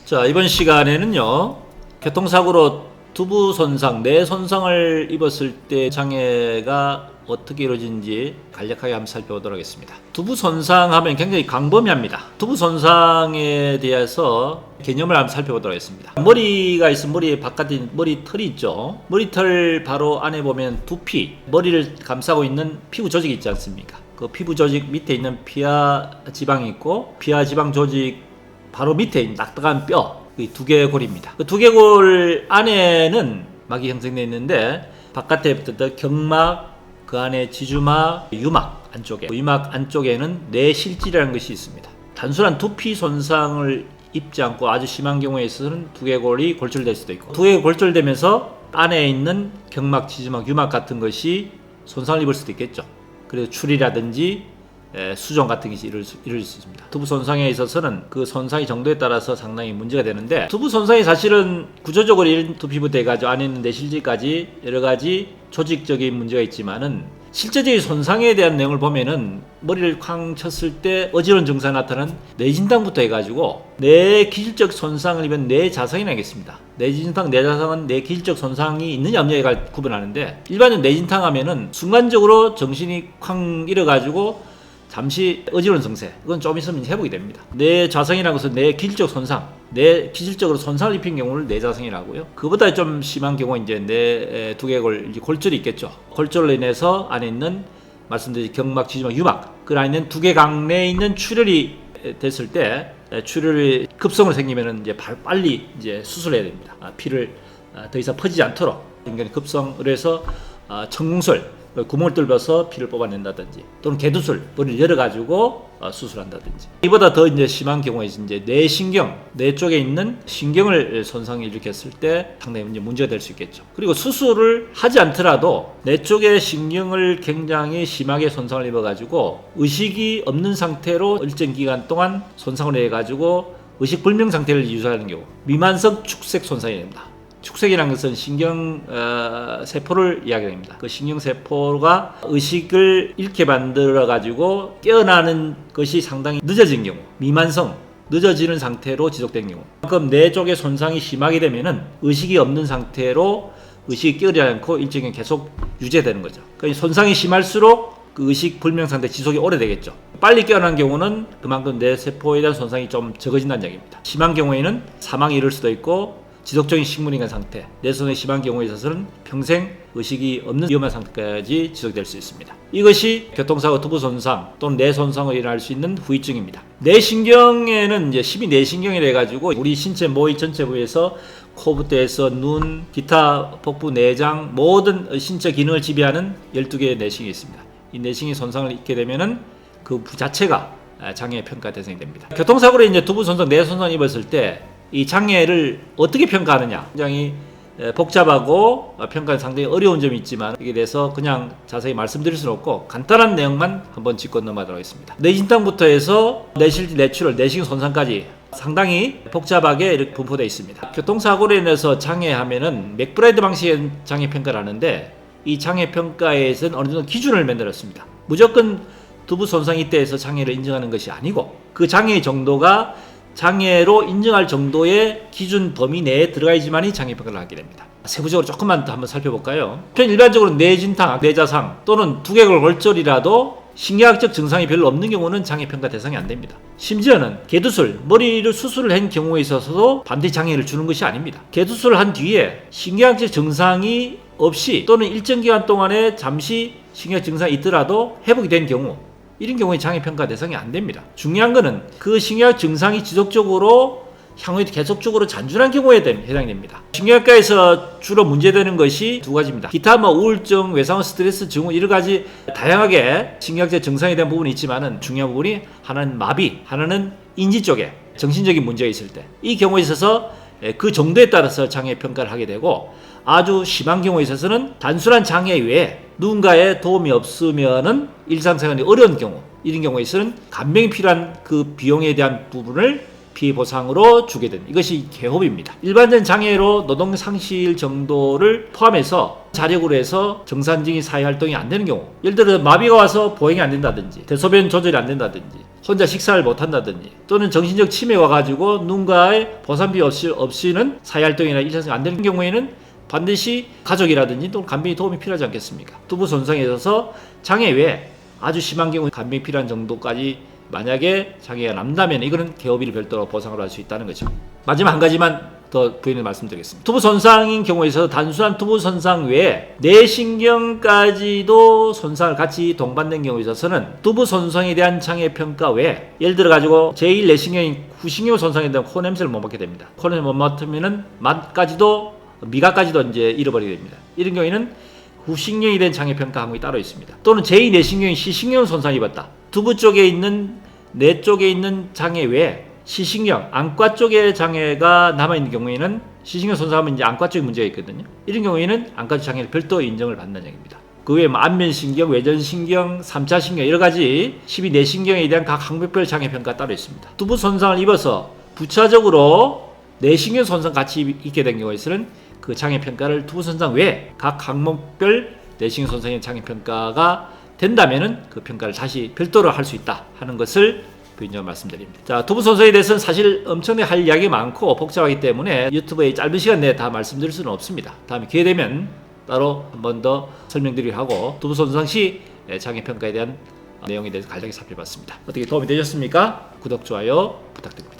자, 이번 시간에는요, 교통사고로 두부 손상, 뇌 손상을 입었을 때 장애가 어떻게 이루어지는지 간략하게 한번 살펴보도록 하겠습니다. 두부 손상하면 굉장히 광범위합니다. 두부 손상에 대해서 개념을 한번 살펴보도록 하겠습니다. 머리가 있으면 머리 바깥에 머리털이 있죠. 머리털 바로 안에 보면 두피, 머리를 감싸고 있는 피부 조직이 있지 않습니까? 그 피부 조직 밑에 있는 피하 지방이 있고, 피하 지방 조직 바로 밑에 있는 딱딱한 뼈, 두개골입니다. 그 두개골 안에는 막이 형성되어 있는데, 바깥에 붙었던 경막, 그 안에 지주막, 유막 안쪽에, 유막 안쪽에는 뇌실질이라는 것이 있습니다. 단순한 두피 손상을 입지 않고 아주 심한 경우에 있어서는 두개골이 골절될 수도 있고, 두개골이 골절되면서 안에 있는 경막, 지주막, 유막 같은 것이 손상을 입을 수도 있겠죠. 그래서 출이라든지 수정 같은 것이 이룰 수 있습니다. 두부 손상에 있어서는 그 손상의 정도에 따라서 상당히 문제가 되는데, 두부 손상이 사실은 구조적으로 이런 두피부터 해가지고 안에 있는 뇌실질까지 여러 가지 조직적인 문제가 있지만은, 실제적인 손상에 대한 내용을 보면은 머리를 쾅 쳤을 때 어지러운 증상이 나타나는 뇌진탕부터 해가지고 뇌 기질적 손상을 입은 뇌자상이 나겠습니다. 뇌진탕, 뇌자상은 뇌 기질적 손상이 있느냐 없느냐가 구분하는데, 일반적으로 뇌진탕 하면은 순간적으로 정신이 쾅 잃어가지고 잠시 어지러운 증세, 그건 좀 있으면 회복이 됩니다. 뇌자상이라는 것은 뇌 기질적 손상, 뇌 기질적으로 손상을 입힌 경우를 뇌자상이라고 하고요. 그보다 좀 심한 경우는 이제 뇌 두개골 골절이 있겠죠. 골절로 인해서 안에 있는 말씀드린 경막, 지주막, 유막, 그 안에 있는 두개강 내에 있는 출혈이 됐을 때, 출혈이 급성으로 생기면은 이제 빨리 이제 수술해야 됩니다. 피를 더 이상 퍼지지 않도록 인간이 급성을 해서 천궁술, 구멍을 뚫어서 피를 뽑아낸다든지, 또는 개두술, 머리를 열어가지고 수술한다든지. 이보다 더 이제 심한 경우에 이제 뇌신경, 뇌 쪽에 있는 신경을 손상을 일으켰을 때 상당히 문제가 될 수 있겠죠. 그리고 수술을 하지 않더라도 뇌 쪽의 신경을 굉장히 심하게 손상을 입어가지고 의식이 없는 상태로 일정 기간 동안 손상을 해가지고 의식 불명 상태를 유지하는 경우, 미만성 축색 손상이 됩니다. 축색이라는 것은 신경 세포를 이야기합니다. 그 신경 세포가 의식을 잃게 만들어 가지고 깨어나는 것이 상당히 늦어진 경우, 미만성, 늦어지는 상태로 지속된 경우, 그럼 뇌 쪽의 손상이 심하게 되면은 의식이 없는 상태로 의식이 깨어나지 않고 일정이 계속 유지되는 거죠. 그러니까 손상이 심할수록 그 의식 불명 상태 지속이 오래되겠죠. 빨리 깨어난 경우는 그만큼 뇌 세포에 대한 손상이 좀 적어진다는 얘기입니다. 심한 경우에는 사망이 이를 수도 있고, 지속적인 식물인간 상태, 뇌손상이 심한 경우에 있어서는 평생 의식이 없는 위험한 상태까지 지속될 수 있습니다. 이것이 교통사고, 두부 손상 또는 뇌 손상으로 일어날 수 있는 후유증입니다. 뇌신경에는 이제 12뇌신경이라 해가지고 우리 신체 모의 전체 부위에서 코부터 해서 눈, 기타 복부, 내장 모든 신체 기능을 지배하는 12개의 내신이 있습니다. 이 내신이 손상을 입게 되면은 그 부 자체가 장애 평가 대상이 됩니다. 교통사고로 이제 두부 손상, 뇌 손상을 입었을 때 이 장애를 어떻게 평가하느냐, 굉장히 복잡하고 평가는 상당히 어려운 점이 있지만, 여기에 대해서 그냥 자세히 말씀드릴 수는 없고 간단한 내용만 한번 짚고 넘어가도록 하겠습니다. 뇌진탕부터 해서 뇌실질, 뇌출혈, 뇌신경 손상까지 상당히 복잡하게 이렇게 분포되어 있습니다. 교통사고로 인해서 장애하면은 맥브라이드 방식의 장애 평가를 하는데, 이 장애 평가에서는 어느 정도 기준을 만들었습니다. 무조건 두부 손상이 있다해서 장애를 인정하는 것이 아니고, 그 장애의 정도가 장애로 인정할 정도의 기준 범위 내에 들어가야지만이 장애 평가를 하게 됩니다. 세부적으로 조금만 더 한번 살펴볼까요? 일반적으로 뇌진탕, 뇌자상 또는 두개골 골절이라도 신경학적 증상이 별로 없는 경우는 장애 평가 대상이 안 됩니다. 심지어는 개두술, 머리를 수술을 한 경우에 있어서도 반드시 장애를 주는 것이 아닙니다. 개두술을 한 뒤에 신경학적 증상이 없이 또는 일정 기간 동안에 잠시 신경학 증상이 있더라도 회복이 된 경우, 이런 경우에 장애평가 대상이 안 됩니다. 중요한 거는 그 신경학 증상이 지속적으로 향후에 계속적으로 잔존한 경우에 해당이 됩니다. 신경학과에서 주로 문제되는 것이 두 가지입니다. 기타 우울증, 외상후 스트레스 증후, 여러 가지 다양하게 신경학적 증상에 대한 부분이 있지만은, 중요한 부분이 하나는 마비, 하나는 인지 쪽에 정신적인 문제가 있을 때, 이 경우에 있어서 그 정도에 따라서 장애 평가를 하게 되고, 아주 심한 경우에 있어서는 단순한 장애 외에 누군가의 도움이 없으면은 일상생활이 어려운 경우, 이런 경우에 있어서는 간병이 필요한 그 비용에 대한 부분을 피해보상으로 주게 되는 이것이 개업입니다. 일반적인 장애로 노동상실 정도를 포함해서 자력으로 해서 정상적인 사회활동이 안 되는 경우, 예를 들어 마비가 와서 보행이 안 된다든지 대소변 조절이 안 된다든지 혼자 식사를 못 한다든지 또는 정신적 치매가 와가지고 누군가의 보상비 없이는 사회활동이나 일상생활 안 되는 경우에는 반드시 가족이라든지 또는 간병이 도움이 필요하지 않겠습니까? 두부 손상에 있어서 장애 외에 아주 심한 경우 간병이 필요한 정도까지 만약에 장애가 남다면 이거는 개업일을 별도로 보상을 할 수 있다는 거죠. 마지막 한 가지만 더 부연을 말씀드리겠습니다. 두부 손상인 경우에 있어서 단순한 두부 손상 외에 뇌신경까지도 손상을 같이 동반된 경우에 있어서는 두부 손상에 대한 장애 평가 외에 예를 들어 가지고 제1 뇌신경인 후신경 손상에 대한 코 냄새를 못 맡게 됩니다. 코 냄새 못 맡으면은 맛까지도 미각까지도 이제 잃어버리게 됩니다. 이런 경우에는 후신경에 대한 장애 평가 항목이 따로 있습니다. 또는 제2 뇌신경인 시신경 손상을 입었다. 두부 쪽에 있는 뇌 쪽에 있는 장애 외에 시신경, 안과 쪽의 장애가 남아있는 경우에는 시신경 손상하면 이제 안과 쪽에 문제가 있거든요. 이런 경우에는 안과 쪽 장애를 별도 인정을 받는 얘기입니다. 그 외에 안면신경, 외전신경, 3차 신경 여러 가지 12뇌신경에 대한 각 항목별 장애 평가 따로 있습니다. 두부 손상을 입어서 부차적으로 뇌신경 손상 같이 있게 된 경우에는 그 장애 평가를 두부 손상 외에 각 항목별 뇌신경 손상의 장애 평가가 된다면은 그 평가를 다시 별도로 할 수 있다 하는 것을 부연적으로 말씀드립니다. 자, 두부 손상에 대해서는 사실 엄청나게 할 이야기 많고 복잡하기 때문에 유튜브에 짧은 시간 내에 다 말씀드릴 수는 없습니다. 다음에 기회 되면 따로 한 번 더 설명드리고 하고 두부 손상 시 장애 평가에 대한 내용에 대해서 간략히 살펴봤습니다. 어떻게 도움이 되셨습니까? 구독, 좋아요 부탁드립니다.